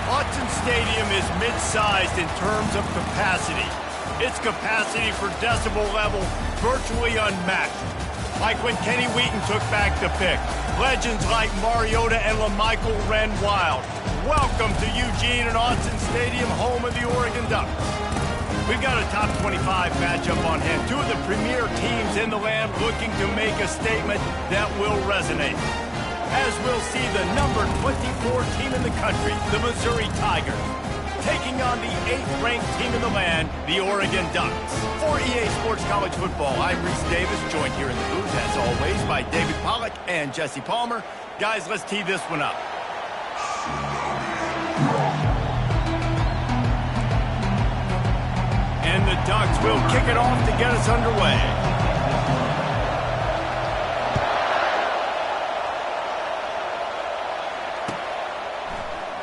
Autzen Stadium is mid-sized in terms of capacity. Its capacity for decibel level virtually unmatched. Like when Kenny Wheaton took back the pick. Legends like Mariota and LaMichael ran wild. Welcome to Eugene and Autzen Stadium, home of the Oregon Ducks. We've got a top 25 matchup on hand. Two of the premier teams in the land looking to make a statement that will resonate. As we'll see the number 24 team in the country, the Missouri Tigers, taking on the 8th-ranked team in the land, the Oregon Ducks. For EA Sports College Football, I'm Reese Davis, joined here in the booth, as always, by David Pollack and Jesse Palmer. Guys, let's tee this one up. And the Ducks will kick it off to get us underway.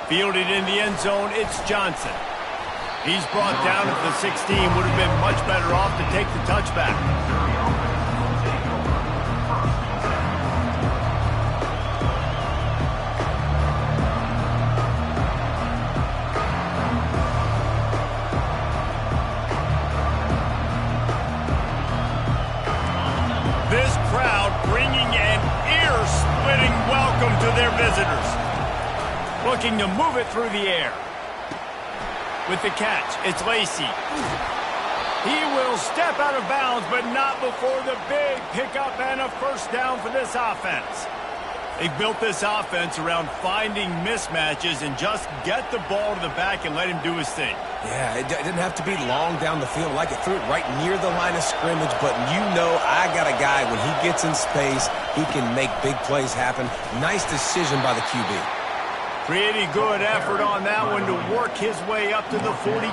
Fielded in the end zone, it's Johnson. He's brought down at the 16. Would have been much better off to take the touchback. This crowd bringing an ear-splitting welcome to their visitors. Looking to move it through the air. With the catch, it's Lacey. He will step out of bounds, but not before the big pickup and a first down for this offense. They built this offense around finding mismatches and just get the ball to the back and let him do his thing. Yeah, it didn't have to be long down the field. Like it threw it right near the line of scrimmage, but you know I got a guy, when he gets in space, he can make big plays happen. Nice decision by the QB. Pretty good effort on that one to work his way up to the 42.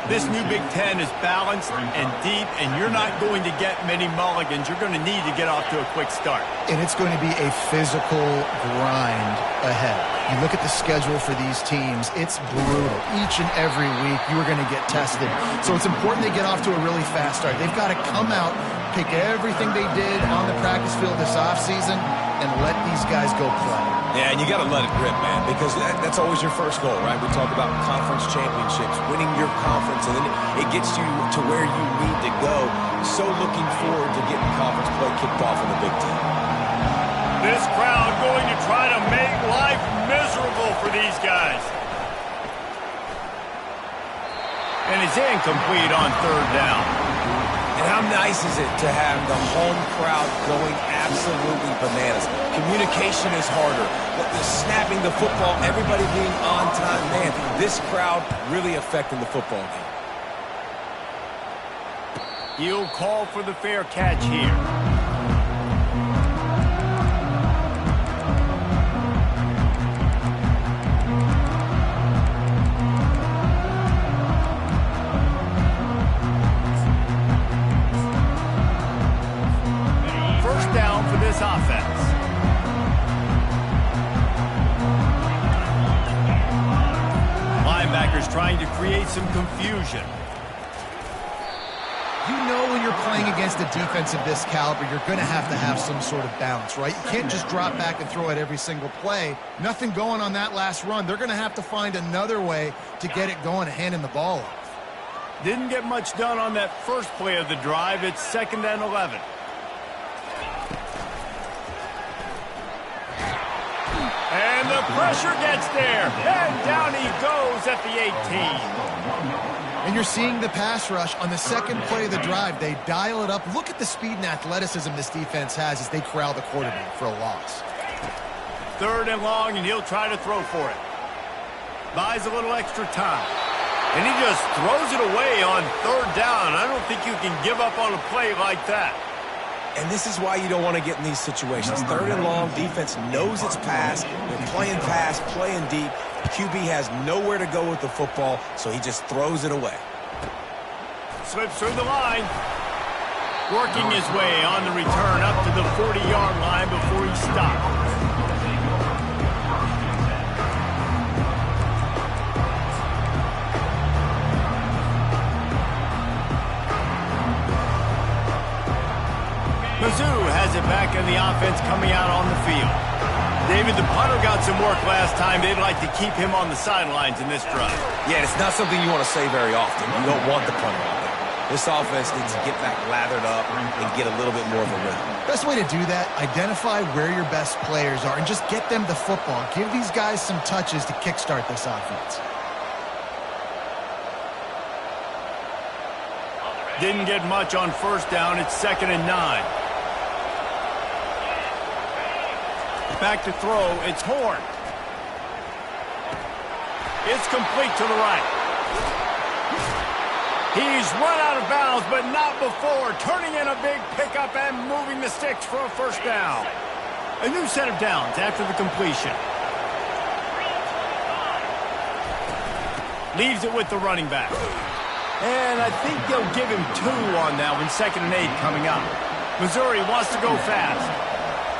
This new Big Ten is balanced and deep, and you're not going to get many mulligans. You're going to need to get off to a quick start. And it's going to be a physical grind ahead. You look at the schedule for these teams, it's brutal. Each and every week, you are going to get tested. So it's important they get off to a really fast start. They've got to come out, pick everything they did on the practice field this offseason, and let these guys go play. Yeah, and you got to let it rip, man, because that's always your first goal, right? We talk about conference championships, winning your conference, and then it gets you to where you need to go. So looking forward to getting conference play kicked off in the Big Ten. This crowd going to try to make life miserable for these guys. And it's incomplete on third down. And how nice is it to have the home crowd going absolutely bananas? Communication is harder. The snapping the football, everybody being on time. Man, this crowd really affecting the football game. He'll call for the fair catch here. Offense. Linebackers trying to create some confusion. You know when you're playing against a defense of this caliber, you're going to have some sort of balance, right? You can't just drop back and throw it every single play. Nothing going on that last run. They're going to have to find another way to get it going and handing the ball off. Didn't get much done on that first play of the drive. It's 2nd and 11. And the pressure gets there. And down he goes at the 18. And you're seeing the pass rush on the second play of the drive. They dial it up. Look at the speed and athleticism this defense has as they corral the quarterback for a loss. 3rd and long, and he'll try to throw for it. Buys a little extra time. And he just throws it away on 3rd down. I don't think you can give up on a play like that. And this is why you don't want to get in these situations. 3rd and long, defense knows it's pass. They're playing pass, playing deep. QB has nowhere to go with the football, so he just throws it away. Slips through the line. Working his way on the return up to the 40-yard line before he stopped. Mizzoui has it back in the offense coming out on the field. David, the punter got some work last time. They'd like to keep him on the sidelines in this drive. Yeah, it's not something you want to say very often. You don't want the punter out there. This offense needs to get back lathered up and get a little bit more of a rhythm. Best way to do that, identify where your best players are and just get them the football. Give these guys some touches to kickstart this offense. Didn't get much on first down. It's 2nd and 9. Back to throw. It's Horn. It's complete to the right. He's run out of bounds, but not before. Turning in a big pickup and moving the sticks for a first down. A new set of downs after the completion. Leaves it with the running back. And I think they'll give him 2 on that one. 2nd and 8 coming up. Missouri wants to go fast.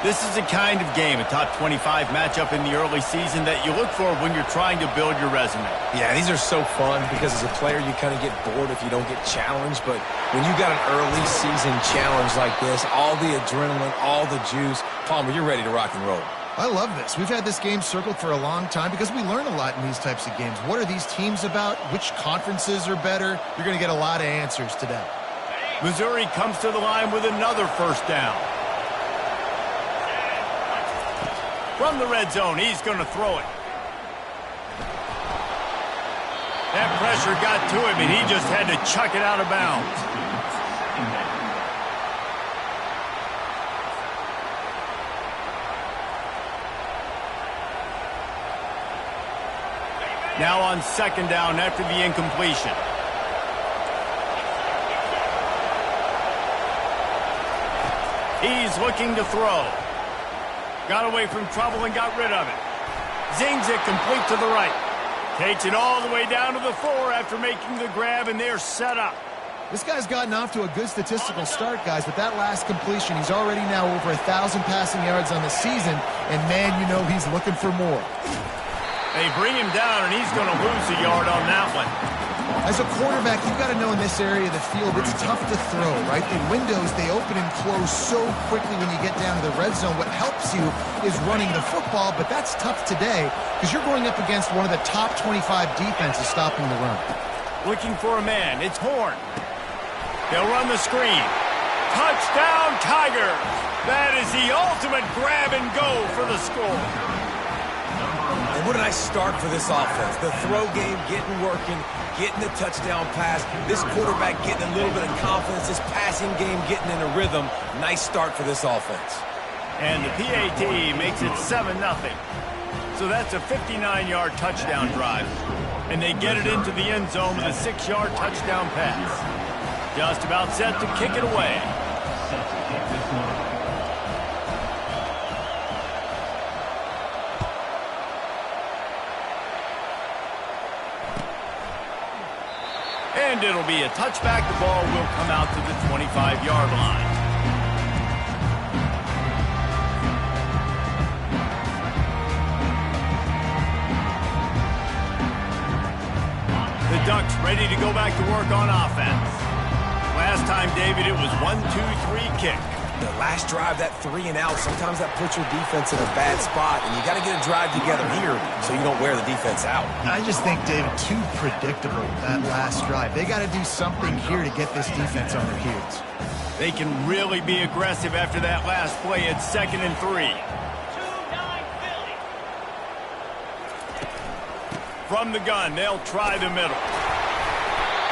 This is the kind of game, a top 25 matchup in the early season, that you look for when you're trying to build your resume. Yeah, these are so fun because as a player you kind of get bored if you don't get challenged. But when you got an early season challenge like this, all the adrenaline, all the juice, Palmer, you're ready to rock and roll. I love this. We've had this game circled for a long time because we learn a lot in these types of games. What are these teams about? Which conferences are better? You're going to get a lot of answers today. Missouri comes to the line with another first down. From the red zone, he's going to throw it. That pressure got to him, and he just had to chuck it out of bounds. Now on 2nd down after the incompletion. He's looking to throw. Got away from trouble and got rid of it. Zings it complete to the right. Takes it all the way down to the 4 after making the grab, and they're set up. This guy's gotten off to a good statistical start, guys, but that last completion, he's already now over 1,000 passing yards on the season, and man, you know he's looking for more. They bring him down, and he's going to lose a yard on that one. As a quarterback, you've got to know in this area of the field, it's tough to throw, right? The windows, they open and close so quickly when you get down to the red zone. What helps you is running the football, but that's tough today because you're going up against one of the top 25 defenses stopping the run. Looking for a man. It's Horn. They'll run the screen. Touchdown, Tigers! That is the ultimate grab and go for the score. And what a nice start for this offense. The throw game getting working, getting the touchdown pass. This quarterback getting a little bit of confidence. This passing game getting in a rhythm. Nice start for this offense. And the PAT makes it 7-0. So that's a 59-yard touchdown drive. And they get it into the end zone with a 6-yard touchdown pass. Just about set to kick it away. And it'll be a touchback. The ball will come out to the 25-yard line. The Ducks ready to go back to work on offense. Last time, David, it was 1-2-3 kick. The last drive, that 3 and out, sometimes that puts your defense in a bad spot, and you got to get a drive together here so you don't wear the defense out. I just think, David, too predictable, that last drive. They got to do something here to get this defense on their heels. They can really be aggressive after that last play. It's 2nd and 3. From the gun, they'll try the middle.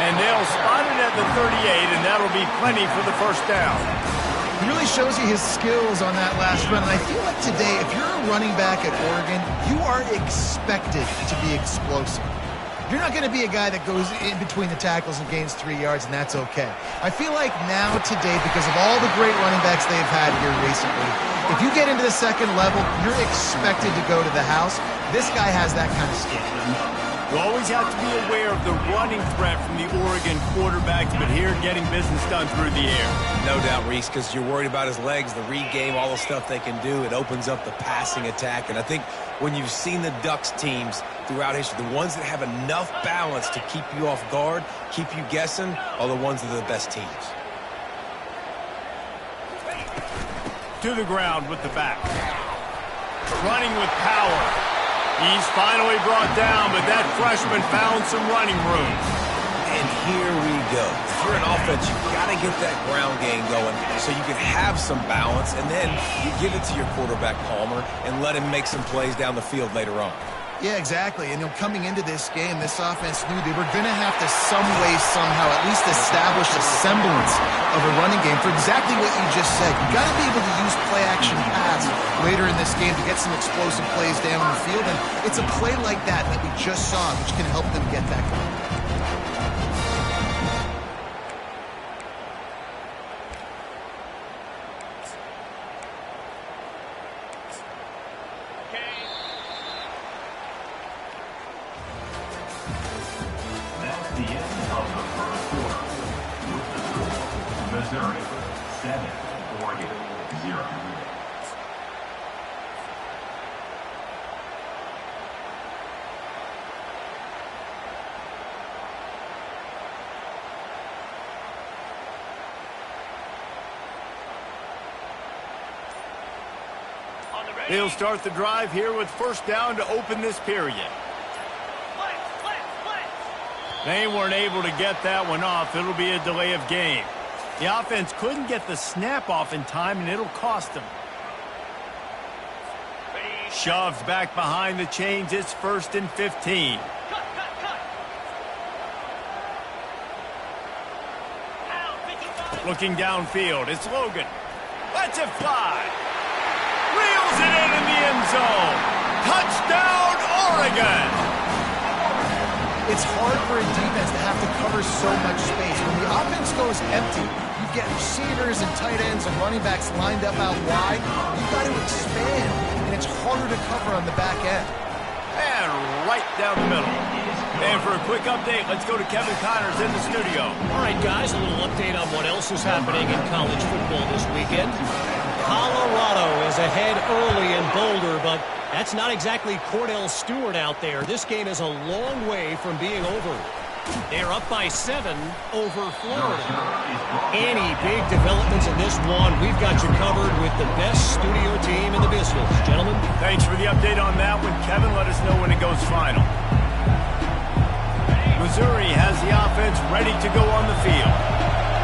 And they'll spot it at the 38, and that'll be plenty for the first down. He really shows you his skills on that last run. And I feel like today, if you're a running back at Oregon, you are expected to be explosive. You're not going to be a guy that goes in between the tackles and gains 3 yards, and that's okay. I feel like now today, because of all the great running backs they've had here recently, if you get into the second level, you're expected to go to the house. This guy has that kind of skill. You always have to be aware of the running threat from the Oregon quarterbacks, but here getting business done through the air. No doubt, Reese, because you're worried about his legs, the read game, all the stuff they can do. It opens up the passing attack. And I think when you've seen the Ducks teams throughout history, the ones that have enough balance to keep you off guard, keep you guessing, are the ones that are the best teams. To the ground with the back. running with power. He's finally brought down, but that freshman found some running room. And here we go. If you're an offense, you've got to get that ground game going so you can have some balance, and then you give it to your quarterback, Palmer, and let him make some plays down the field later on. Yeah, exactly. And coming into this game, this offense knew they were going to have to some way, somehow, at least establish a semblance of a running game for exactly what you just said. You got to be able to use play-action pass later in this game to get some explosive plays down the field. And it's a play like that we just saw, which can help them get that going. Mizzoui, 7, Oregon, 0. They'll start the drive here with first down to open this period. They weren't able to get that one off. It'll be a delay of game. The offense couldn't get the snap off in time, and it'll cost them. Shoves back behind the chains. It's 1st and 15. Looking downfield, it's Logan. Lets it fly. Reels it in the end zone. Touchdown, Oregon! It's hard for a defense to have to cover so much space. When the offense goes empty, you get receivers and tight ends and running backs lined up out wide. You've got to expand, and it's harder to cover on the back end. And right down the middle. And for a quick update, let's go to Kevin Connors in the studio. All right, guys, a little update on what else is happening in college football this weekend. Colorado is ahead early in Boulder, but that's not exactly Cordell Stewart out there. This game is a long way from being over. They're up by 7 over Florida. Any big developments in this one, we've got you covered with the best studio team in the business. Gentlemen. Thanks for the update on that one, Kevin. Let us know when it goes final. Mizzoui has the offense ready to go on the field.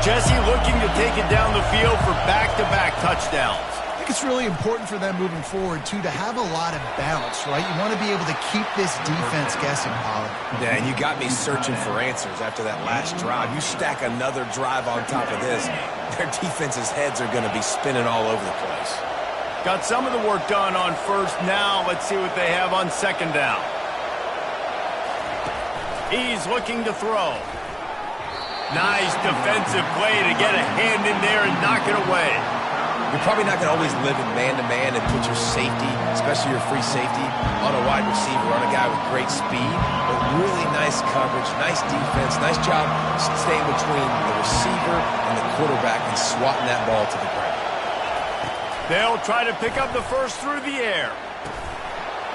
Jesse looking to take it down the field for back-to-back touchdowns. I think it's really important for them moving forward, too, to have a lot of balance, right? You want to be able to keep this defense guessing, Pollard. Yeah, and you got me searching for answers after that last drive. You stack another drive on top of this, their defense's heads are going to be spinning all over the place. Got some of the work done on first. Now let's see what they have on second down. He's looking to throw. Nice defensive play to get a hand in there and knock it away. You're probably not going to always live in man-to-man and put your safety, especially your free safety, on a wide receiver, on a guy with great speed, but really nice coverage, nice defense, nice job staying between the receiver and the quarterback and swatting that ball to the ground. They'll try to pick up the first through the air.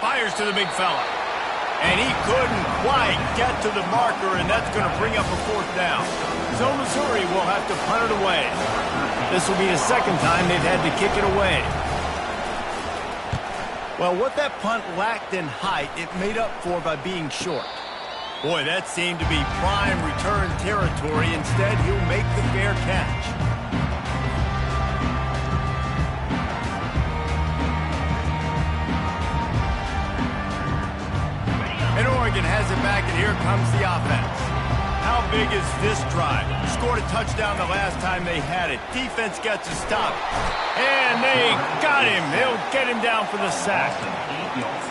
Fires to the big fella. And he couldn't quite get to the marker, and that's going to bring up a fourth down. So Mizzoui will have to punt it away. This will be the second time they've had to kick it away. Well, what that punt lacked in height, it made up for by being short. Boy, that seemed to be prime return territory. Instead, he'll make the fair catch. And Oregon has it back, and here comes the offense. How big is this drive? Scored a touchdown the last time they had it. Defense gets a stop. And they got him. They'll get him down for the sack.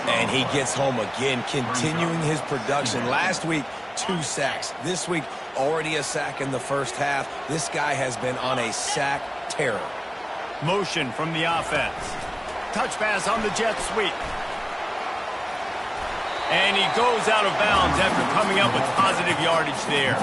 And he gets home again, continuing his production. Last week, 2 sacks. This week, already a sack in the first half. This guy has been on a sack terror. Motion from the offense. Touch pass on the jet sweep. And he goes out of bounds after coming up with positive yardage there.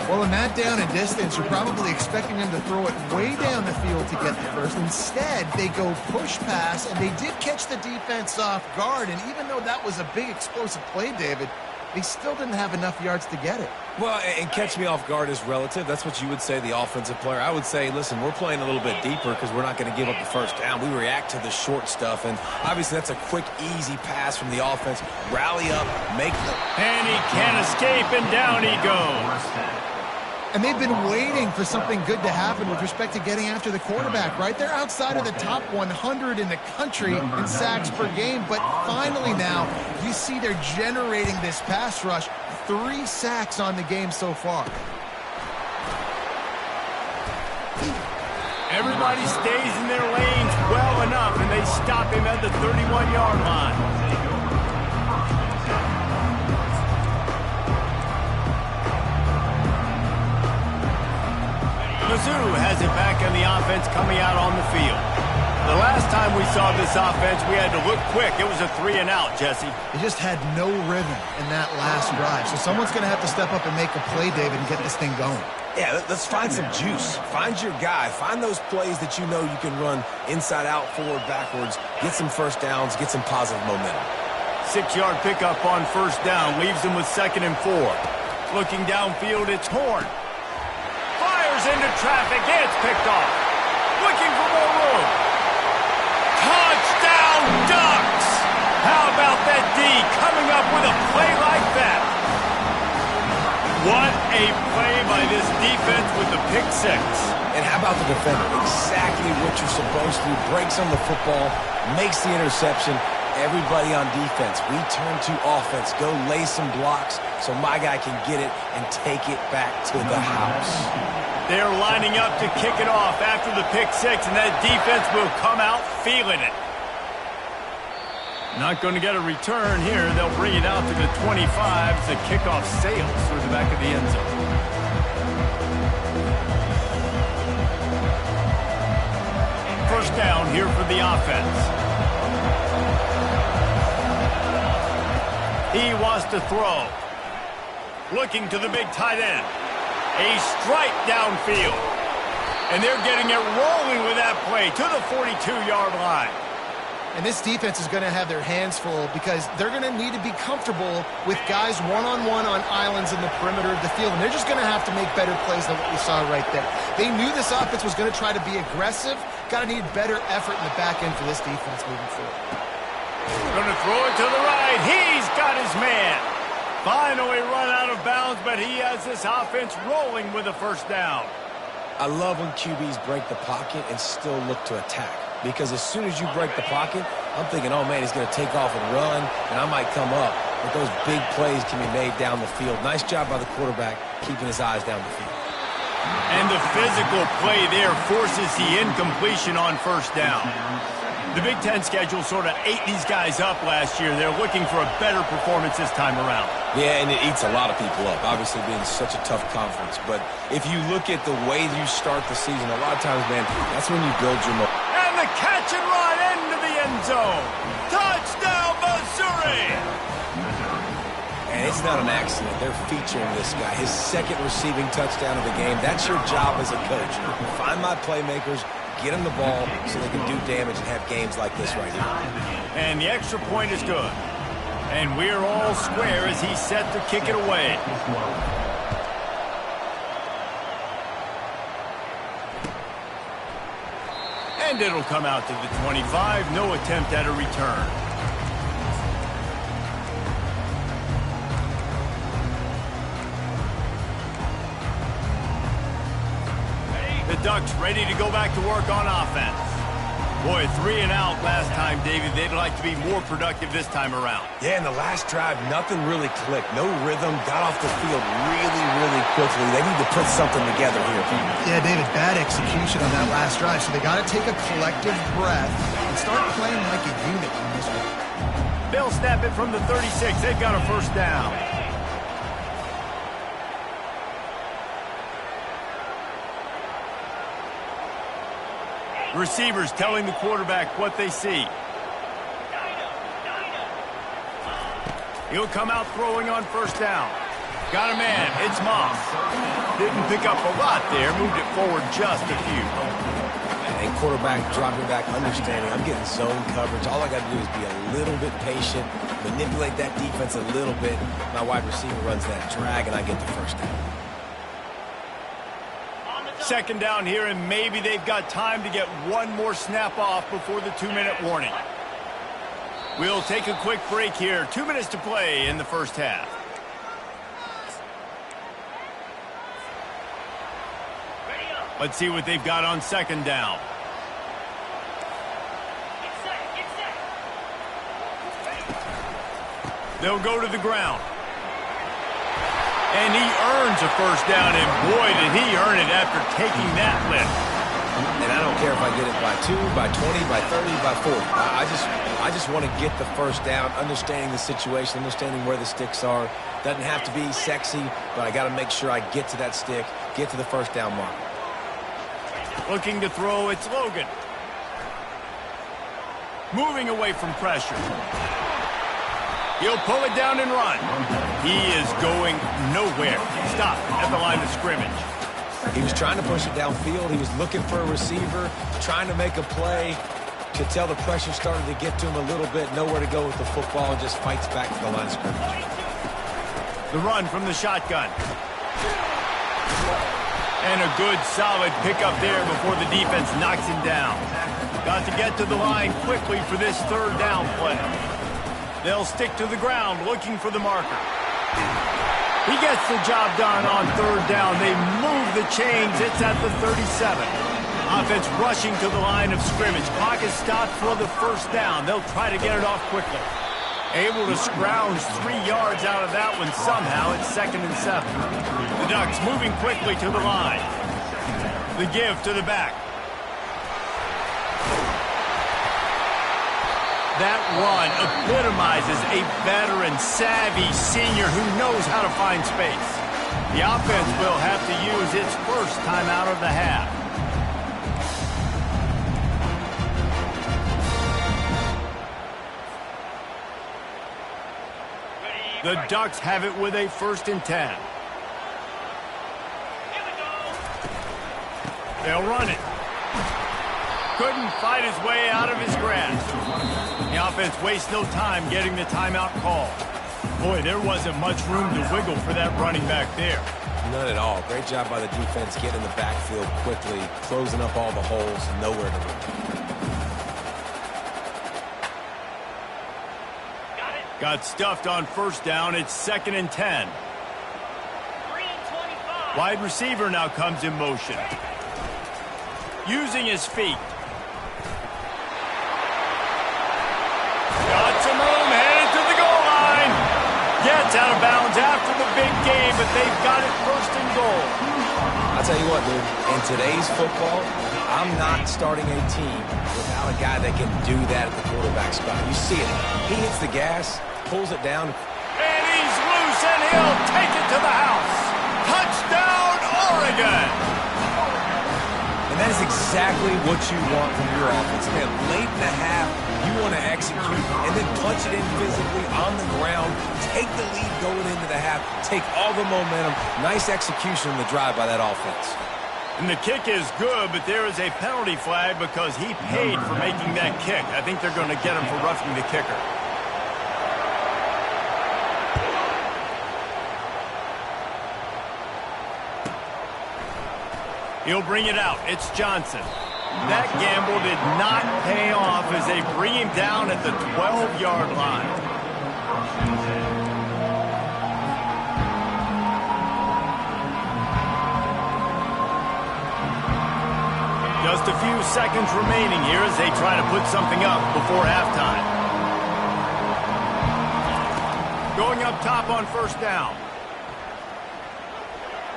Well, in that down and distance, you're probably expecting him to throw it way down the field to get the first. Instead, they go push pass, and they did catch the defense off guard. And even though that was a big explosive play, David, they still didn't have enough yards to get it. Well, and catch me off guard is relative. That's what you would say, the offensive player. I would say, listen, we're playing a little bit deeper because we're not going to give up the first down. We react to the short stuff, and obviously that's a quick, easy pass from the offense. Rally up, make the... And he can't escape, and down he goes. And they've been waiting for something good to happen with respect to getting after the quarterback, right? They're outside of the top 100 in the country in sacks per game, but finally now you see they're generating this pass rush. 3 sacks on the game so far. Everybody stays in their lanes well enough, and they stop him at the 31-yard line. Mizzoui has it back on the offense coming out on the field. The last time we saw this offense, we had to look quick. It was a 3-and-out, Jesse. They just had no rhythm in that last drive. So someone's going to have to step up and make a play, David, and get this thing going. Yeah, let's find some juice. Find your guy. Find those plays that you know you can run inside out, forward, backwards. Get some first downs. Get some positive momentum. 6-yard pickup on first down. Leaves them with 2nd and 4. Looking downfield, it's Horn. Fires into traffic. It's picked off. Looking for more room. Touchdown Ducks! How about that D coming up with a play like that? What a play by this defense with the pick 6. And how about the defender? Exactly what you're supposed to. Breaks on the football, makes the interception. Everybody on defense, we turn to offense. Go lay some blocks so my guy can get it and take it back to the house. They're lining up to kick it off after the pick 6, and that defense will come out feeling it. Not going to get a return here. They'll bring it out to the 25 as the kickoff sails through the back of the end zone. First down here for the offense. He wants to throw. Looking to the big tight end. A strike downfield. And they're getting it rolling with that play to the 42-yard line. And this defense is going to have their hands full because they're going to need to be comfortable with guys one-on-one on islands in the perimeter of the field. And they're just going to have to make better plays than what we saw right there. They knew this offense was going to try to be aggressive. Got to need better effort in the back end for this defense moving forward. Going to throw it to the right. He's got his man. Finally run out of bounds, but he has this offense rolling with a first down. I love when QBs break the pocket and still look to attack. Because as soon as you break the pocket, I'm thinking, oh, man, he's going to take off and run, and I might come up. But those big plays can be made down the field. Nice job by the quarterback keeping his eyes down the field. And the physical play there forces the incompletion on first down. The Big Ten schedule sort of ate these guys up last year. They're looking for a better performance this time around. Yeah, and it eats a lot of people up, obviously being such a tough conference. But if you look at the way you start the season, a lot of times, man, that's when you build your momentum. And the catch and run into the end zone. Touchdown, Mizzoui! And it's not an accident. They're featuring this guy. His 2nd receiving touchdown of the game. That's your job as a coach. Find my playmakers, get them the ball so they can do damage and have games like this right here. And the extra point is good. And we're all square as he's set to kick it away. And it'll come out to the 25. No attempt at a return. The Ducks ready to go back to work on offense. Boy, 3-and-out last time, David. They'd like to be more productive this time around. Yeah, in the last drive, nothing really clicked. No rhythm. Got off the field really, really quickly. They need to put something together here. Yeah, David, bad execution on that last drive. So they got to take a collective breath and start playing like a unit in this one. They'll snap it from the 36. They've got a first down. Receivers telling the quarterback what they see. He'll come out throwing on first down. Got a man. It's Moss. Didn't pick up a lot there. Moved it forward just a few. And quarterback dropping back, understanding I'm getting zone coverage. All I got to do is be a little bit patient, manipulate that defense a little bit. My wide receiver runs that drag, and I get the first down. Second down here, and maybe they've got time to get one more snap off before the 2-minute warning. We'll take a quick break here. 2 minutes to play in the first half. Let's see what they've got on second down. They'll go to the ground. And he earns a first down, and boy, did he earn it after taking that lift. And I don't care if I get it by 2, by 20, by 30, by 40. I just want to get the first down, understanding the situation, understanding where the sticks are. Doesn't have to be sexy, but I got to make sure I get to that stick, get to the first down mark. Looking to throw, it's Logan. Moving away from pressure. He'll pull it down and run. He is going nowhere. Stop at the line of scrimmage. He was trying to push it downfield. He was looking for a receiver, trying to make a play. Could tell the pressure started to get to him a little bit. Nowhere to go with the football, and just fights back to the line of scrimmage. The run from the shotgun. And a good, solid pickup there before the defense knocks him down. Got to get to the line quickly for this third down play. They'll stick to the ground looking for the marker. He gets the job done on third down. They move the chains. It's at the 37. Offense rushing to the line of scrimmage. Clock is stopped for the first down. They'll try to get it off quickly. Able to scrounge 3 yards out of that one somehow. It's 2nd and 7. The Ducks moving quickly to the line. The give to the back. That run epitomizes a veteran, savvy senior who knows how to find space. The offense will have to use its first timeout of the half. The Ducks have it with a 1st and 10. They'll run it. Couldn't fight his way out of his grasp. The offense wastes no time getting the timeout call. Boy, there wasn't much room to wiggle for that running back there. None at all. Great job by the defense getting in the backfield quickly, closing up all the holes, nowhere to run. Got stuffed on first down. It's 2nd and 10. Wide receiver now comes in motion. Using his feet. Got some room, headed to the goal line. Gets out of bounds after the big game, but they've got it 1st and goal. I'll tell you what, dude. In today's football, I'm not starting a team without a guy that can do that at the quarterback spot. You see it. He hits the gas, pulls it down. And he's loose, and he'll take it to the house. Touchdown, Oregon! And that is exactly what you want from your offense. Man, late in the half, you want to execute and then punch it in physically on the ground, take the lead going into the half, take all the momentum. Nice execution on the drive by that offense. And the kick is good, but there is a penalty flag because he paid for making that kick. I think they're going to get him for roughing the kicker. He'll bring it out. It's Johnson. That gamble did not pay off as they bring him down at the 12-yard line. Just a few seconds remaining here as they try to put something up before halftime. Going up top on first down.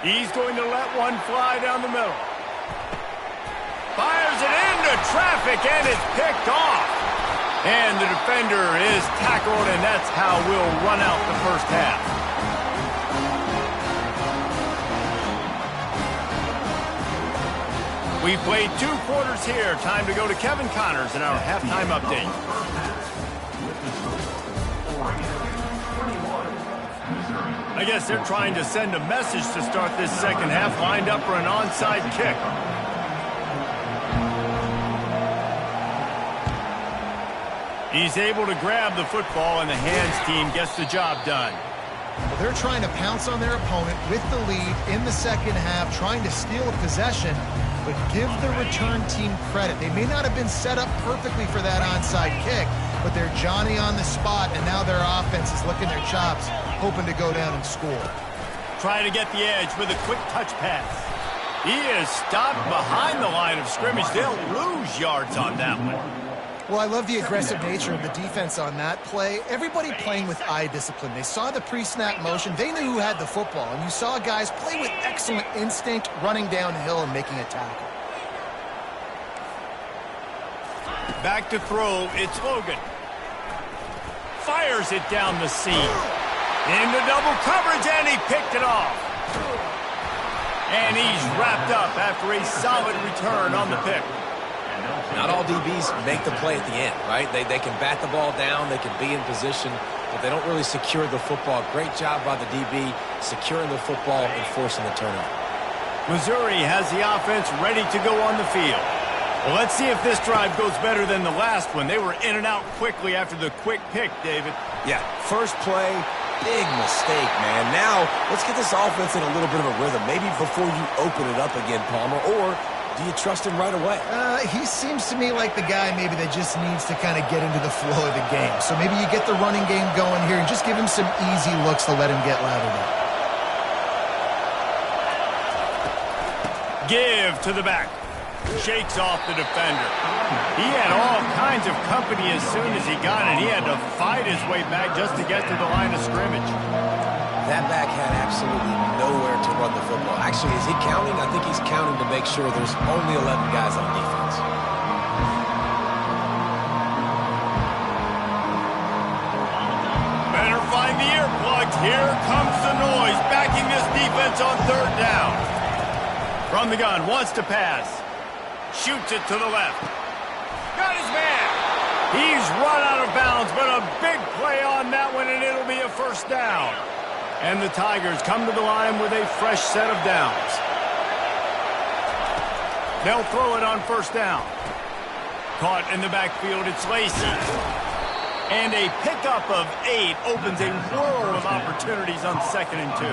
He's going to let one fly down the middle. Fires it into traffic, and it's picked off. And the defender is tackled, and that's how we'll run out the first half. We've played 2 quarters here. Time to go to Kevin Connors in our halftime update. I guess they're trying to send a message to start this second half, lined up for an onside kick. He's able to grab the football, and the hands team gets the job done. Well, they're trying to pounce on their opponent with the lead in the second half, trying to steal a possession, but give the return team credit. They may not have been set up perfectly for that onside kick, but they're Johnny on the spot, and now their offense is licking their chops, hoping to go down and score. Trying to get the edge with a quick touch pass. He is stopped behind the line of scrimmage. They'll lose yards on that one. Well, I love the aggressive nature of the defense on that play. Everybody playing with eye discipline. They saw the pre-snap motion. They knew who had the football, and you saw guys play with excellent instinct, running downhill and making a tackle. Back to throw, it's Logan. Fires it down the seam. Into double coverage, and he picked it off. And he's wrapped up after a solid return on the pick. Not all DBs make the play at the end, right? They can bat the ball down, they can be in position, but they don't really secure the football. Great job by the DB securing the football and forcing the turnover. Mizzoui has the offense ready to go on the field. Well, let's see if this drive goes better than the last one. They were in and out quickly after the quick pick, David. Yeah, first play, big mistake, man. Now, let's get this offense in a little bit of a rhythm. Maybe before you open it up again, Palmer, or do you trust him right away? He seems to me like the guy maybe that just needs to kind of get into the flow of the game. So maybe you get the running game going here and just give him some easy looks to let him get lathered up. Give to the back. Shakes off the defender. He had all kinds of company as soon as he got it. He had to fight his way back just to get to the line of scrimmage. That back had absolutely nowhere to run the football. Actually, is he counting? I think he's counting to make sure there's only 11 guys on defense. Better find the earplugs. Here comes the noise, backing this defense on third down. From the gun, wants to pass. Shoots it to the left. Got his man. He's run out of bounds, but a big play on that one, and it'll be a first down. And the Tigers come to the line with a fresh set of downs. They'll throw it on first down. Caught in the backfield, it's Lacey. And a pickup of 8 opens a world of opportunities on 2nd and 2.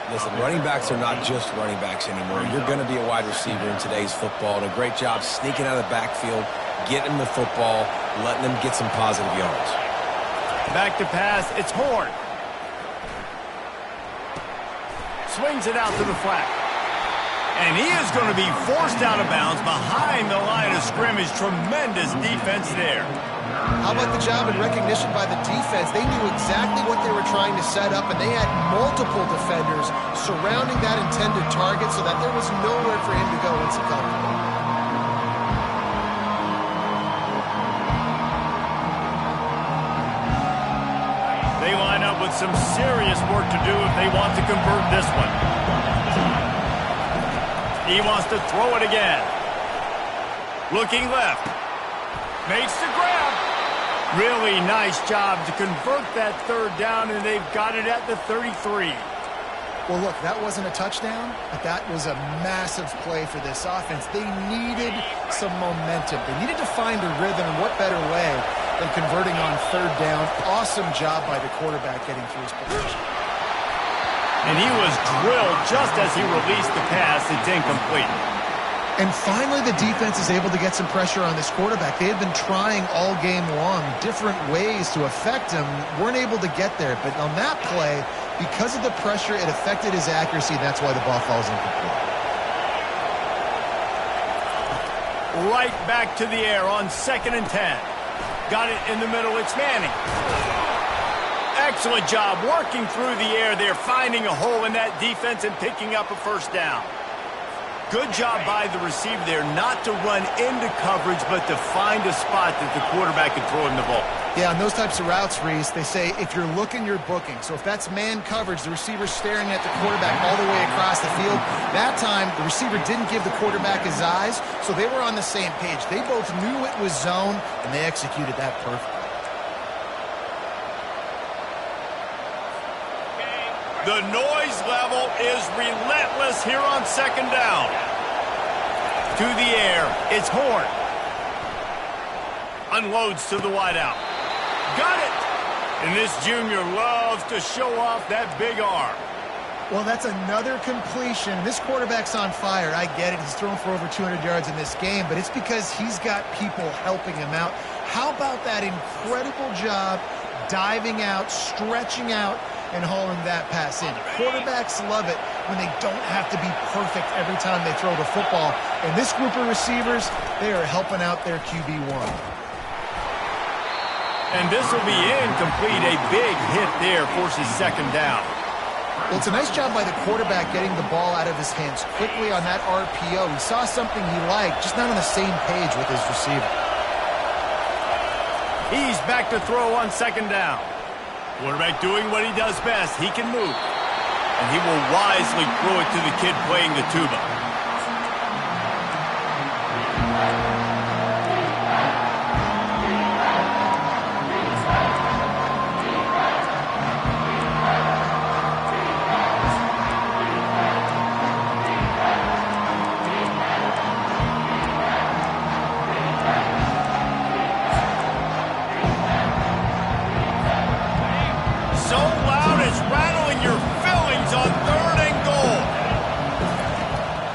Listen, running backs are not just running backs anymore. You're going to be a wide receiver in today's football. And a great job sneaking out of the backfield, getting them the football, letting them get some positive yards. Back to pass, it's Horn. Swings it out to the flat. And he is going to be forced out of bounds behind the line of scrimmage. Tremendous defense there. How about the job and recognition by the defense? They knew exactly what they were trying to set up, and they had multiple defenders surrounding that intended target so that there was nowhere for him to go once he covered it. They line up with some serious work to do if they want to convert this one. He wants to throw it again. Looking left. Makes the grab. Really nice job to convert that third down, and they've got it at the 33. Well, look, that wasn't a touchdown, but that was a massive play for this offense. They needed some momentum. They needed to find a rhythm, and what better way than converting on third down. Awesome job by the quarterback getting through his progression. And he was drilled just as he released the pass. It's incomplete. And finally, the defense is able to get some pressure on this quarterback. They had been trying all game long, different ways to affect him, weren't able to get there. But on that play, because of the pressure, it affected his accuracy, and that's why the ball falls incomplete. Right back to the air on 2nd and 10. Got it in the middle, it's Manning. Excellent job working through the air there, finding a hole in that defense and picking up a first down. Good job by the receiver there not to run into coverage, but to find a spot that the quarterback can throw him the ball. Yeah, on those types of routes, Reese, they say if you're looking, you're booking. So if that's man coverage, the receiver's staring at the quarterback all the way across the field. That time, the receiver didn't give the quarterback his eyes, so they were on the same page. They both knew it was zone, and they executed that perfectly. The noise level is relentless here on 2nd down. To the air, it's Horn. Unloads to the wideout. Got it! And this junior loves to show off that big arm. Well, that's another completion. This quarterback's on fire. I get it. He's thrown for over 200 yards in this game, but it's because he's got people helping him out. How about that incredible job diving out, stretching out, and hauling that pass in? Quarterbacks love it when they don't have to be perfect every time they throw the football. And this group of receivers, they are helping out their QB1. And this will be incomplete. A big hit there forces second down. Well, it's a nice job by the quarterback getting the ball out of his hands quickly on that RPO. He saw something he liked, just not on the same page with his receiver. He's back to throw on second down. Quarterback doing what he does best. He can move. And he will wisely throw it to the kid playing the tuba.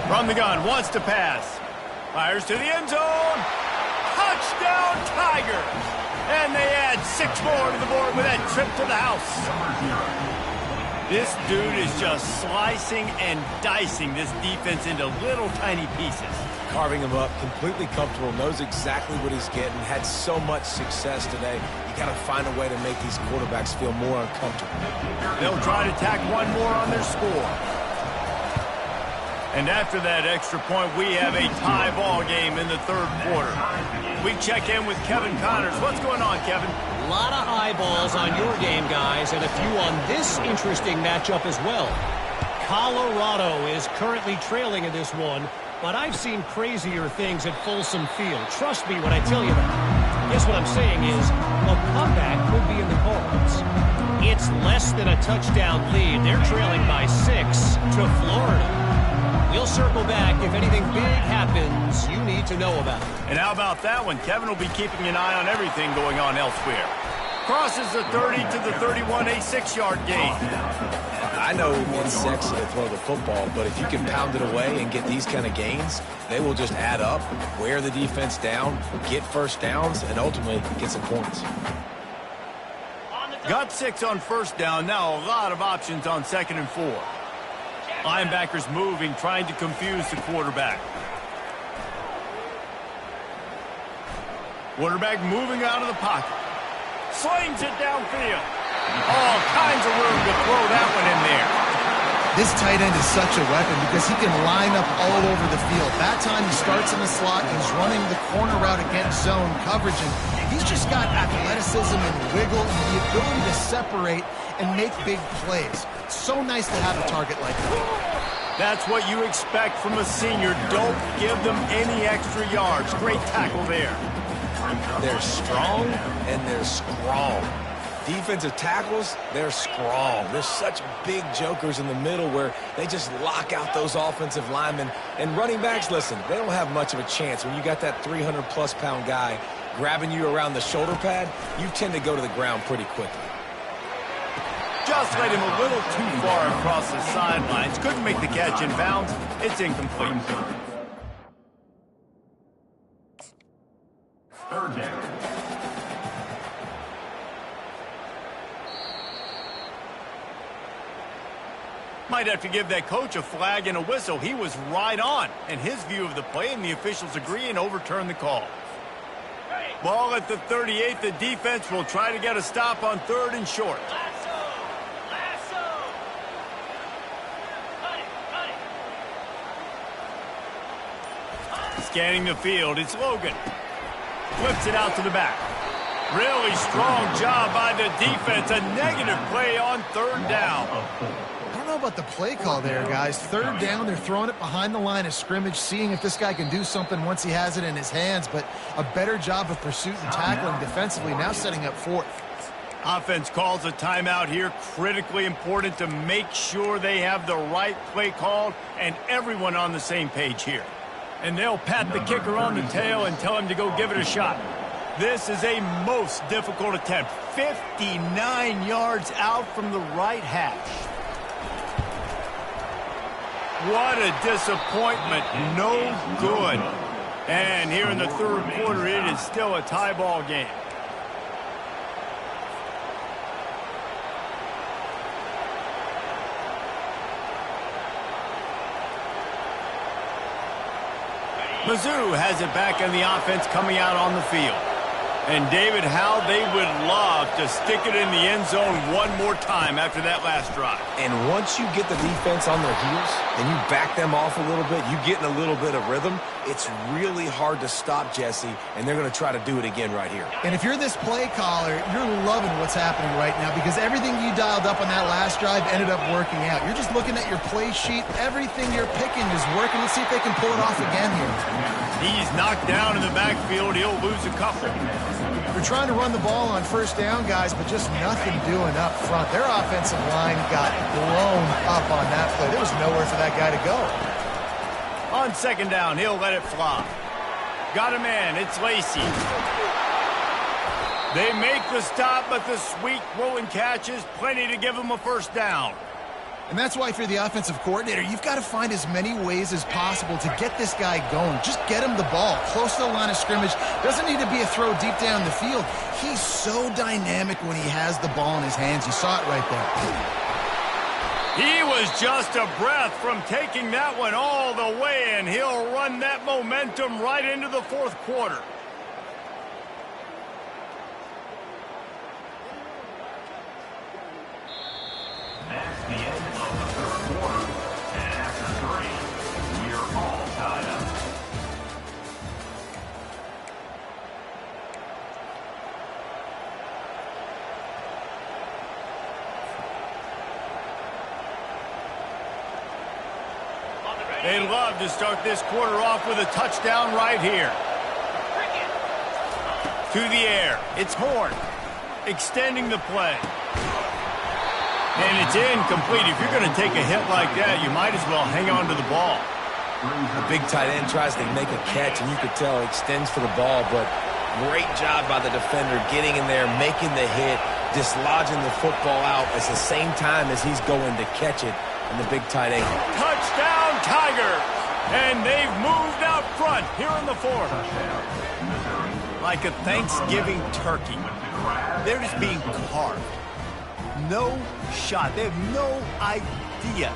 From the gun, wants to pass. Fires to the end zone. Touchdown, Tigers! And they add 6 more to the board with that trip to the house. This dude is just slicing and dicing this defense into little tiny pieces. Carving him up, completely comfortable, knows exactly what he's getting, had so much success today. You got to find a way to make these quarterbacks feel more uncomfortable. They'll try to tack one more on their score. And after that extra point, we have a tie ball game in the third quarter. We check in with Kevin Connors. What's going on, Kevin? A lot of eyeballs on your game, guys, and a few on this interesting matchup as well. Colorado is currently trailing in this one, but I've seen crazier things at Folsom Field. Trust me when I tell you that. Guess what I'm saying is a comeback could be in the cards. It's less than a touchdown lead. They're trailing by 6 to Florida. We'll circle back if anything big happens you need to know about. And how about that one? Kevin will be keeping an eye on everything going on elsewhere. Crosses the 30 to the 31, a 6-yard gain. I know it's sexy to throw the football, but if you can pound it away and get these kind of gains, they will just add up, wear the defense down, get first downs, and ultimately get some points. Got 6 on first down. Now a lot of options on 2nd and 4. Linebackers moving, trying to confuse the quarterback. Quarterback moving out of the pocket. Slings it downfield. All kinds of room to throw that one in there. This tight end is such a weapon because he can line up all over the field. That time he starts in the slot, he's running the corner route against zone coverage, and he's just got athleticism and wiggle and the ability to separate and make big plays. It's so nice to have a target like that. That's what you expect from a senior. Don't give them any extra yards. Great tackle there. They're strong and they're strong. Defensive tackles, they're strong. They're such big jokers in the middle where they just lock out those offensive linemen. And running backs, listen, they don't have much of a chance. When you got that 300-plus pound guy grabbing you around the shoulder pad, you tend to go to the ground pretty quickly. Just led him a little too far across the sidelines. Couldn't make the catch in bounds. It's incomplete. Third down. Might have to give that coach a flag and a whistle. He was right on in his view of the play, and the officials agree and overturn the call. Ball at the 38. The defense will try to get a stop on 3rd and short. Scanning the field, it's Logan. Flips it out to the back. Really strong job by the defense. A negative play on 3rd down. I don't know about the play call there, guys. 3rd down, they're throwing it behind the line of scrimmage, seeing if this guy can do something once he has it in his hands, but a better job of pursuit and tackling defensively, now setting up 4th. Offense calls a timeout here. Critically important to make sure they have the right play called and everyone on the same page here. And they'll pat the kicker on the tail and tell him to go give it a shot. This is a most difficult attempt. 59 yards out from the right hash. What a disappointment. No good. And here in the third quarter, it is still a tie ball game. Mizzoui has it back in the offense coming out on the field. And David, how they would love to stick it in the end zone one more time after that last drive. And once you get the defense on their heels and you back them off a little bit, you get in a little bit of rhythm, it's really hard to stop, Jesse, and they're going to try to do it again right here. And if you're this play caller, you're loving what's happening right now because everything you dialed up on that last drive ended up working out. You're just looking at your play sheet. Everything you're picking is working. Let's see if they can pull it off again here. He's knocked down in the backfield. He'll lose a couple. They're trying to run the ball on first down, guys, but just nothing doing up front. Their offensive line got blown up on that play. There was nowhere for that guy to go. On second down, he'll let it fly. Got a man. It's Lacey. They make the stop, but the sweet rolling catch is plenty to give them a first down. And that's why if you're the offensive coordinator, you've got to find as many ways as possible to get this guy going. Just get him the ball close to the line of scrimmage. Doesn't need to be a throw deep down the field. He's so dynamic when he has the ball in his hands. You saw it right there. He was just a breath from taking that one all the way, and he'll run that momentum right into the fourth quarter. That's the end of the third quarter. And after 3, we're all tied up. They'd love to start this quarter off with a touchdown right here. To the air. It's Horn. Extending the play. And it's incomplete. If you're going to take a hit like that, you might as well hang on to the ball. The big tight end tries to make a catch, and you could tell he extends for the ball, but great job by the defender getting in there, making the hit, dislodging the football out at the same time as he's going to catch it, and the big tight end. Touchdown, Tigers! And they've moved out front here in the fourth. Like a Thanksgiving turkey. They're just being carved. No shot. They have no idea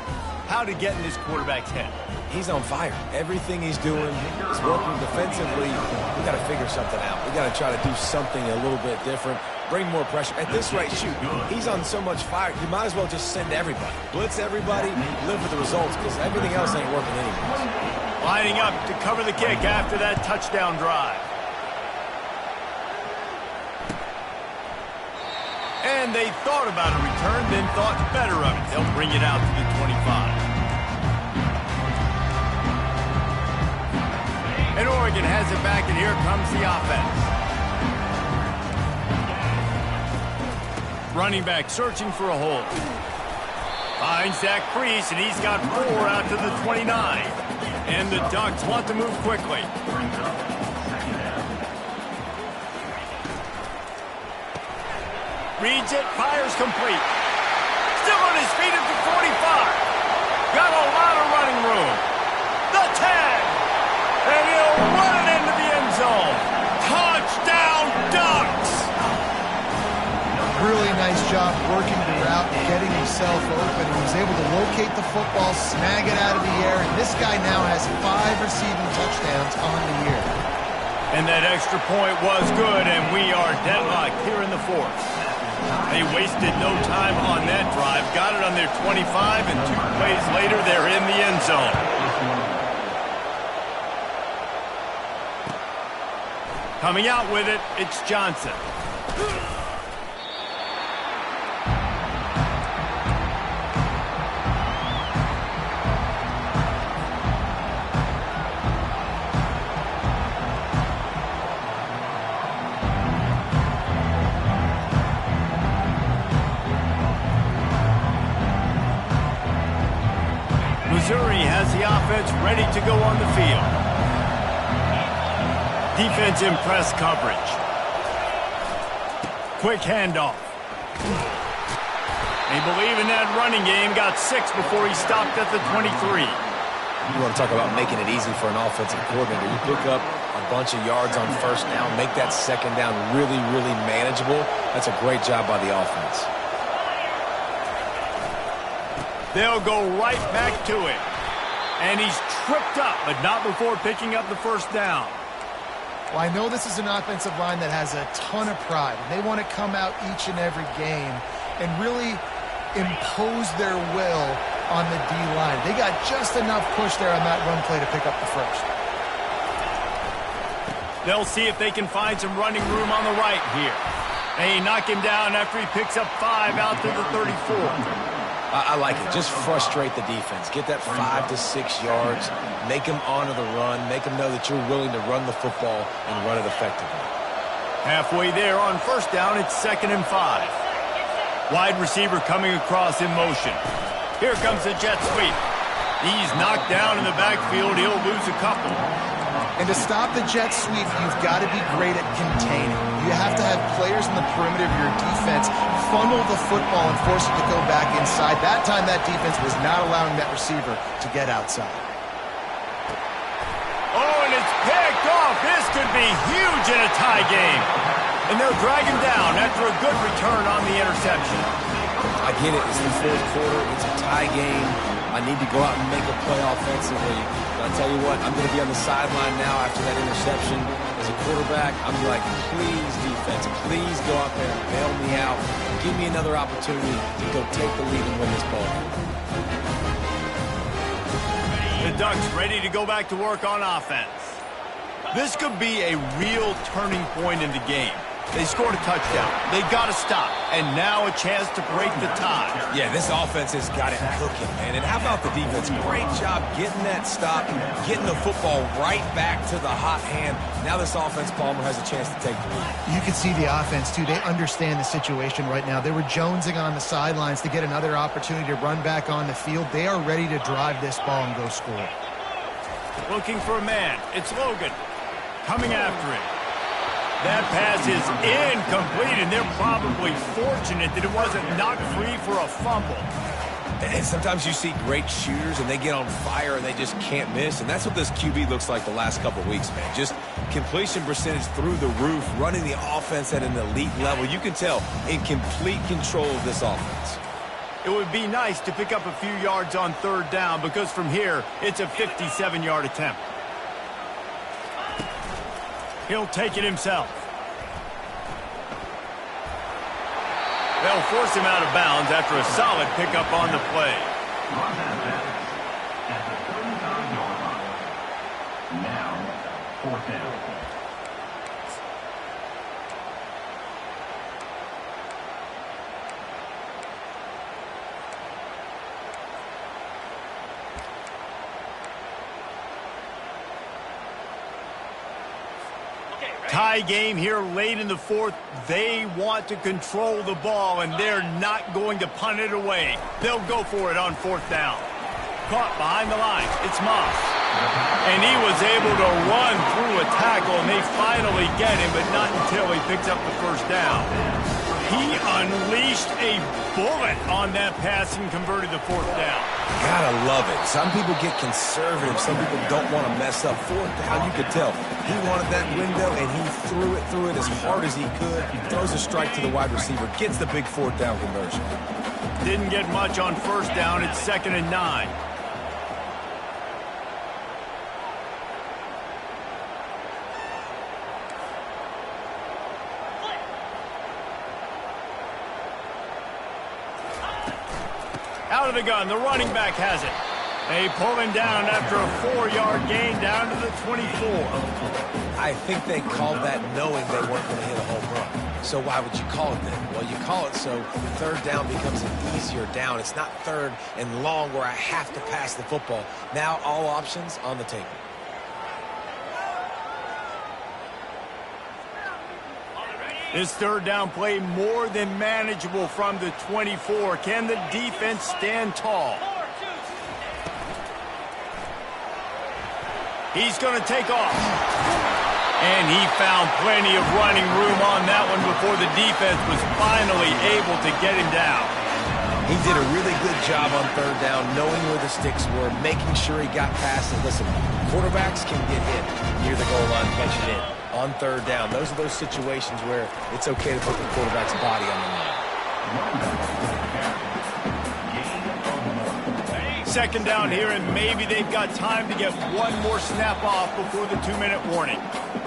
how to get in this quarterback's head. He's on fire. Everything he's doing is working defensively. We got to figure something out. We got to try to do something a little bit different. Bring more pressure. At this rate, shoot, he's on so much fire, you might as well just send everybody. Blitz everybody, live with the results, because everything else ain't working anyways. Lining up to cover the kick after that touchdown drive. And they thought about a return, then thought better of it. They'll bring it out to the 25. And Oregon has it back, and here comes the offense. Running back searching for a hole. Finds Zach Priest, and he's got 4 out to the 29. And the Ducks want to move quickly. Reads it, fires complete. Still on his feet at the 45. Got a lot of running room. The 10. And he'll run it into the end zone. Touchdown, Ducks! Really nice job working the route and getting himself open. He was able to locate the football, snag it out of the air, and this guy now has 5 receiving touchdowns on the year. And that extra point was good, and we are deadlocked here in the fourth. They wasted no time on that drive. Got it on their 25, and 2 plays later, they're in the end zone. Coming out with it, it's Johnson. Mizzoui has the offense ready to go on the field. Defense in press coverage. Quick handoff. They believe in that running game. Got 6 before he stopped at the 23. You want to talk about making it easy for an offensive coordinator. You pick up a bunch of yards on first down, make that second down really, really manageable. That's a great job by the offense. They'll go right back to it. And he's tripped up, but not before picking up the first down. Well, I know this is an offensive line that has a ton of pride. They want to come out each and every game and really impose their will on the D-line. They got just enough push there on that run play to pick up the first. They'll see if they can find some running room on the right here. They knock him down after he picks up 5 out to the 34. I like it. Just frustrate the defense. Get that 5 to 6 yards. Make them honor the run. Make them know that you're willing to run the football and run it effectively. Halfway there on first down, it's 2nd and 5. Wide receiver coming across in motion. Here comes the jet sweep. He's knocked down in the backfield. He'll lose a couple. And to stop the jet sweep, you've got to be great at containing. You have to have players in the perimeter of your defense funnel the football and force it to go back inside. That time, that defense was not allowing that receiver to get outside. Oh, and it's picked off. This could be huge in a tie game. And they'll drag him down after a good return on the interception. I get it. It's the 4th quarter. It's a tie game. I need to go out and make a play offensively. But I tell you what, I'm going to be on the sideline now after that interception. As a quarterback, I'm like, please, defense, please go out there and bail me out. Give me another opportunity to go take the lead and win this ball. The Ducks ready to go back to work on offense. This could be a real turning point in the game. They scored a touchdown. They got to stop. And now a chance to break the tie. Yeah, this offense has got it cooking, man. And how about the defense? Great job getting that stop, getting the football right back to the hot hand. Now this offense, Palmer, has a chance to take the lead. You can see the offense, too. They understand the situation right now. They were jonesing on the sidelines to get another opportunity to run back on the field. They are ready to drive this ball and go score. Looking for a man. It's Logan. Coming after him. That pass is incomplete, and they're probably fortunate that it wasn't knocked free for a fumble. And sometimes you see great shooters, and they get on fire, and they just can't miss. And that's what this QB looks like the last couple of weeks, man. Just completion percentage through the roof, running the offense at an elite level. You can tell in complete control of this offense. It would be nice to pick up a few yards on 3rd down, because from here, it's a 57-yard attempt. He'll take it himself. They'll force him out of bounds after a solid pickup on the play. At the 39-yard line. Now, 4th down. Tie game here late in the 4th. They want to control the ball, and they're not going to punt it away. They'll go for it on 4th down. Caught behind the line. It's Moss. And he was able to run through a tackle, and they finally get him, but not until he picks up the first down. He unleashed a bullet on that pass and converted the 4th down. Gotta love it. Some people get conservative. Some people don't want to mess up. 4th down, you could tell. He wanted that window, and he threw it as hard as he could. He throws a strike to the wide receiver, gets the big 4th down conversion. Didn't get much on 1st down. It's 2nd and 9. Out of the gun, the running back has it. They pull him down after a 4-yard gain down to the 24. I think they called that knowing they weren't going to hit a home run. So why would you call it then? Well, you call it so 3rd down becomes an easier down. It's not 3rd and long where I have to pass the football. Now all options on the table. This 3rd down play more than manageable from the 24. Can the defense stand tall? He's going to take off. And he found plenty of running room on that one before the defense was finally able to get him down. He did a really good job on third down, knowing where the sticks were, making sure he got past it. Listen, quarterbacks can get hit near the goal line, catch it in. On third down, those are those situations where it's okay to put the quarterback's body on the line. Second down here, and maybe they've got time to get one more snap off before the 2-minute warning.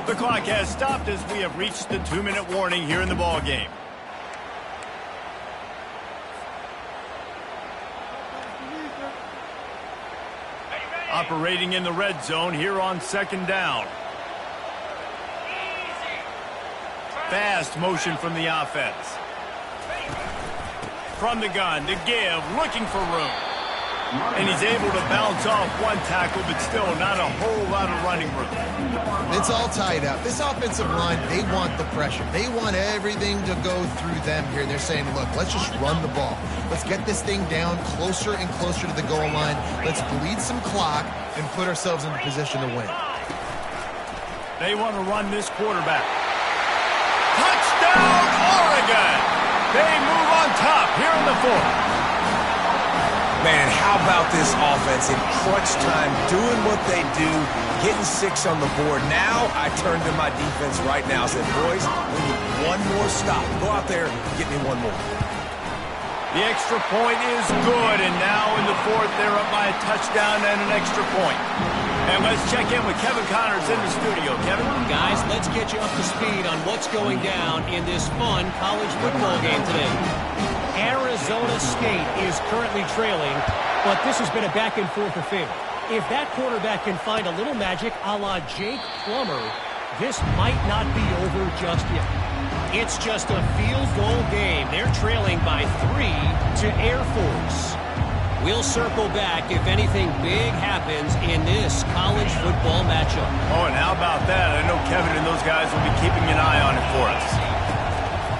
The clock has stopped as we have reached the 2-minute warning here in the ballgame. Operating in the red zone here on second down. Fast motion from the offense. From the gun to give, looking for room. And he's able to bounce off one tackle, but still not a whole lot of running room. It's all tied up. This offensive line, they want the pressure. They want everything to go through them here. They're saying, look, let's just run the ball. Let's get this thing down closer and closer to the goal line. Let's bleed some clock and put ourselves in a position to win. They want to run this quarterback. Touchdown, Oregon! They move on top here in the fourth. Man, how about this offense in crunch time, doing what they do, getting 6 on the board. Now I turn to my defense right now and said, boys, we need one more stop. Go out there and get me one more. The extra point is good, and now in the fourth, they're up by a touchdown and an extra point. And let's check in with Kevin Connors in the studio. Kevin? Guys, let's get you up to speed on what's going down in this fun college football game today. Arizona State is currently trailing, but this has been a back-and-forth affair. If that quarterback can find a little magic a la Jake Plummer, this might not be over just yet. It's just a field goal game. They're trailing by 3 to Air Force. We'll circle back if anything big happens in this college football matchup. Oh, and how about that? I know Kevin and those guys will be keeping an eye on it for us.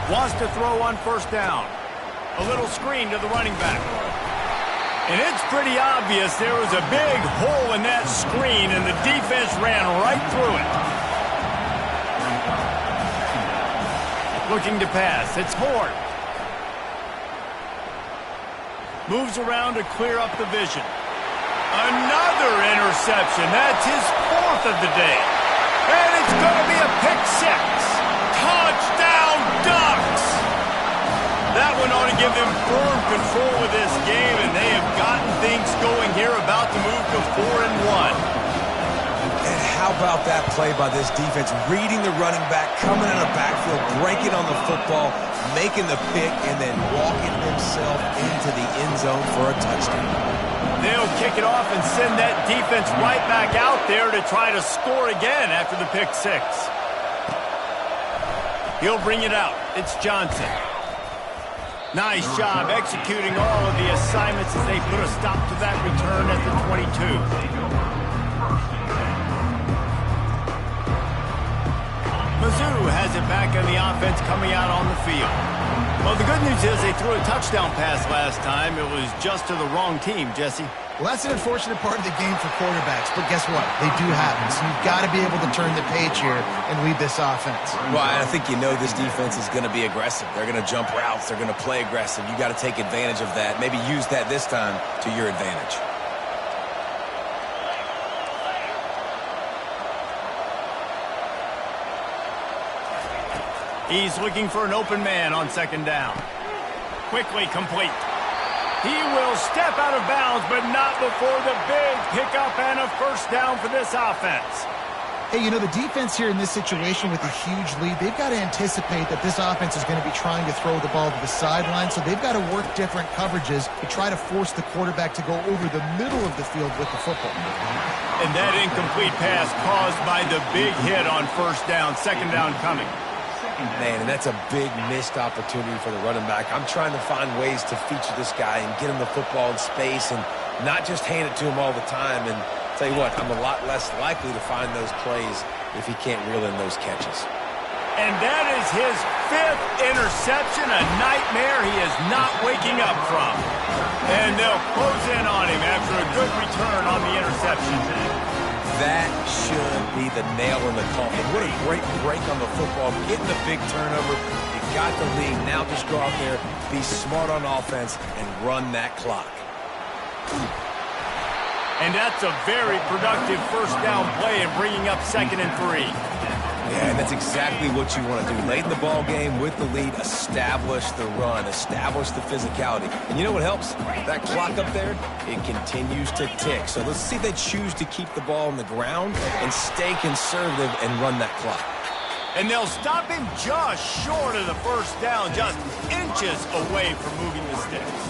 Wants to throw on first down. A little screen to the running back. And it's pretty obvious there was a big hole in that screen, and the defense ran right through it. Looking to pass. It's Horn. Moves around to clear up the vision. Another interception. That's his 4th of the day. And it's going to be a pick 6. Touchdown, Ducks! That one ought to give them firm control of this game, and they have gotten things going here, about to move to 4-1. And how about that play by this defense? Reading the running back, coming in the backfield, breaking on the football, making the pick, and then walking himself into the end zone for a touchdown. They'll kick it off and send that defense right back out there to try to score again after the pick 6. He'll bring it out. It's Johnson. Nice job executing all of the assignments as they put a stop to that return at the 22. Mizzoui has it back on the offense coming out on the field. Well, the good news is they threw a touchdown pass last time. It was just to the wrong team, Jesse. Well, that's an unfortunate part of the game for quarterbacks, but guess what? They do happen, so you've got to be able to turn the page here and lead this offense. Well, I think you know this defense is going to be aggressive. They're going to jump routes. They're going to play aggressive. You got to take advantage of that. Maybe use that this time to your advantage. He's looking for an open man on second down. Quickly complete. He will step out of bounds, but not before the big pickup and a first down for this offense. Hey, you know, the defense here in this situation with a huge lead, they've got to anticipate that this offense is going to be trying to throw the ball to the sideline, so they've got to work different coverages to try to force the quarterback to go over the middle of the field with the football. And that incomplete pass caused by the big hit on first down, second down coming. Man, and that's a big missed opportunity for the running back. I'm trying to find ways to feature this guy and get him the football in space and not just hand it to him all the time. And tell you what, I'm a lot less likely to find those plays if he can't reel in those catches. And that is his 5th interception, a nightmare he is not waking up from. And they'll close in on him after a good return on the interception. That should be the nail in the coffin. What a great break on the football. Getting the big turnover. You got the lead. Now just go out there, be smart on offense, and run that clock. And that's a very productive first down play and bringing up 2nd and 3. Yeah, and that's exactly what you want to do. Late in the ball game with the lead, establish the run, establish the physicality. And you know what helps? That clock up there, it continues to tick. So let's see if they choose to keep the ball on the ground and stay conservative and run that clock. And they'll stop him just short of the first down, just inches away from moving the sticks.